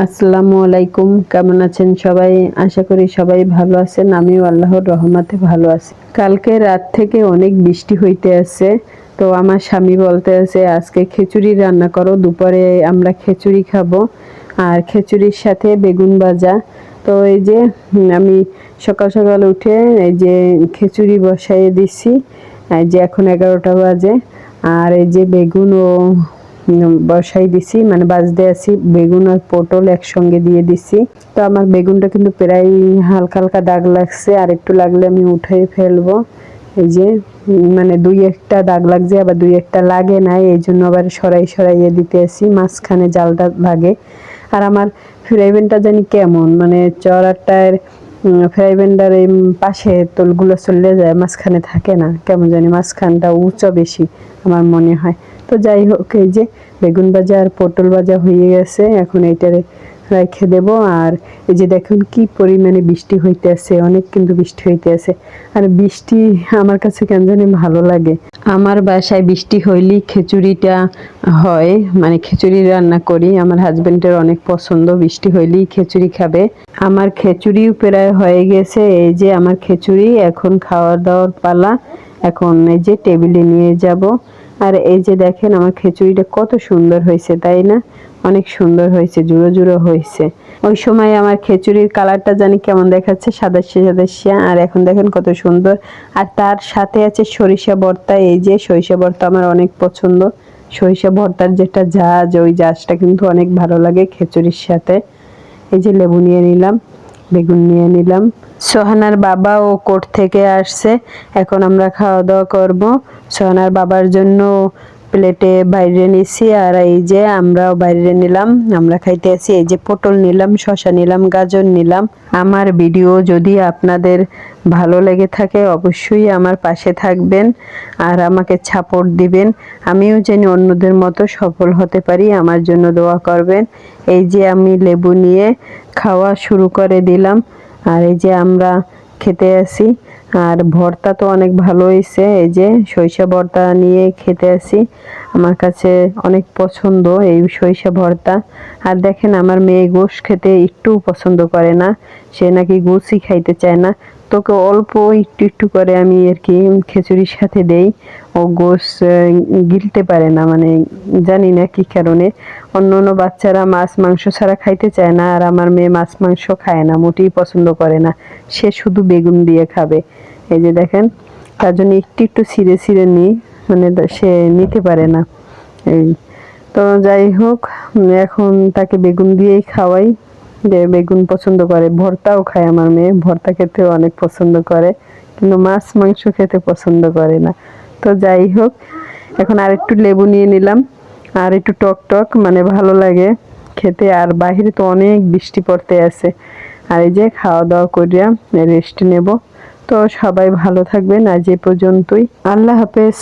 আসসালামু আলাইকুম। কেমন আছেন সবাই? আশা করি সবাই ভালো আছেন। আমিও আল্লাহর রহমতে ভালো আছি। কালকে রাত থেকে অনেক বৃষ্টি হইতে আছে। তো আমার স্বামী বলতে আছে আজকে খিচুড়ি রান্না করো, দুপুরে আমরা খিচুড়ি খাবো আর খিচুড়ির সাথে বেগুন ভাজা। তো এই যে আমি সকাল সকাল উঠে এই যে খিচুড়ি বসাইয়ে দিছি। এই যে এখন 11টা বাজে। আর এই যে বেগুন ও বসাই দিছি, মানে ভাজতে আছি। বেগুন আর পটল একসঙ্গে দিয়ে দিছি। তো আমার বেগুনটা কিন্তু প্রায় হালকা হালকা দাগ লাগছে, আর একটু লাগলে আমি উঠাই ফেলবো। এই যে মানে দুই একটা দাগ লাগছে, আবার দুই একটা লাগে নাই, এই জন্য আবার সরাইয়ে দিতে আসি, মাঝখানে জালটা লাগে। আর আমার ফ্রাই প্যানটা জানি কেমন, মানে চড়াটার ফ্রাই প্যানটার এই পাশে তোলগুলো চলে যায়, মাঝখানে থাকে না, কেমন জানি মাঝখানটা উঁচা বেশি আমার মনে হয়। তো যাই হোক, এই যে বেগুন ভাজা আর পটল ভাজা হয়ে গেছে, এখন এইটারে রেখে দেব। আর এই যে দেখুন কি পরিমাণে বৃষ্টি হইতে আছে, অনেক কিন্তু বৃষ্টি হইতে আছে। আর বৃষ্টি আমার কাছে কেন জানি ভালো লাগে। আমার বাসায় বৃষ্টি হইলেই খিচুড়িটা হয়, মানে খিচুড়ি রান্না করি। আমার হাজবেন্ডের অনেক পছন্দ, বৃষ্টি হইলেই খিচুড়ি খাবে। আমার খিচুড়িও প্রায় হয়ে গেছে। এই যে আমার খিচুড়ি, এখন খাওয়া দাওয়ার পালা। এখন এই যে টেবিলে নিয়ে যাব। আর এই যে দেখেন আমার খিচুড়িটা কত সুন্দর হয়েছে, তাই না? অনেক সুন্দর হয়েছে, জুড়ো জুড়ো হয়েছে। ওই সময় আমার খিচুড়ির কালারটা জানি কেমন দেখাচ্ছে, সাদাসিয়া সাদাসিয়া, আর এখন দেখেন কত সুন্দর। আর তার সাথে আছে সরিষা ভর্তা। এই যে সরিষা ভর্তা আমার অনেক পছন্দ। সরিষা ভর্তার যেটা ঝাঁজ, ওই ঝাঁজটা কিন্তু অনেক ভালো লাগে খিচুড়ির সাথে। এই যে লেবু নিয়ে নিলাম, বেগুন নিয়ে নিলাম। সোহানার বাবা ও কোর্ট থেকে আসছে, এখন আমরা খাওয়া দাওয়া করব। সোহানার বাবার জন্য প্লেটে বাইরে নিছি, আর এই যে আমরাও বাইরে নিলাম, আমরা খাইতে আছি। এই যে পটল নিলাম, শসা নিলাম, গাজর নিলাম। আমার ভিডিও যদি আপনাদের ভালো লেগে থাকে অবশ্যই আমার পাশে থাকবেন আর আমাকে সাপোর্ট দিবেন। আমিও যেন অন্যদের মতো সফল হতে পারি, আমার জন্য দোয়া করবেন। এই যে আমি লেবু নিয়ে খাওয়া শুরু করে দিলাম। আর এই যে আমরা খেতে আসি। আর ভর্তা তো অনেক ভালো হয়েছে, এই যে সরিষা ভর্তা নিয়ে খেতে আসি। আমার কাছে অনেক পছন্দ এই সরিষা ভর্তা। আর দেখেন আমার মেয়ে গোশ খেতে একটুও পছন্দ করে না, সে নাকি গোশই খাইতে চায় না। তোকে অল্প একটু একটু করে আমি আর কি খিচুড়ির সাথে দেই, ও গোশ গিলতে পারে না, মানে জানি না কি কারণে। অন্য অন্য বাচ্চারা মাছ মাংস ছাড়া খাইতে চায় না, আর আমার মেয়ে মাছ মাংস খায় না, মোটেই পছন্দ করে না, সে শুধু বেগুন দিয়ে খাবে। এই যে দেখেন, তার জন্য একটু একটু ছিঁড়ে ছিঁড়ে নিই, মানে সে নিতে পারে না। এই তো যাই হোক, এখন তাকে বেগুন দিয়েই খাওয়াই, যে বেগুন পছন্দ করে। ভর্তাও খায় আমার মেয়ে, ভর্তা খেতেও অনেক পছন্দ করে, কিন্তু মাছ মাংস খেতে পছন্দ করে না। তো যাই হোক, এখন আর একটু লেবু নিয়ে নিলাম, আর একটু টক টক, মানে ভালো লাগে খেতে। আর বাহিরে তো অনেক বৃষ্টি পড়তে আছে। আর এই যে খাওয়া দাওয়া করিয়া রেস্ট নেব। তো সবাই ভালো থাকবেন, আজ এ পর্যন্তই। আল্লাহ হাফেজ।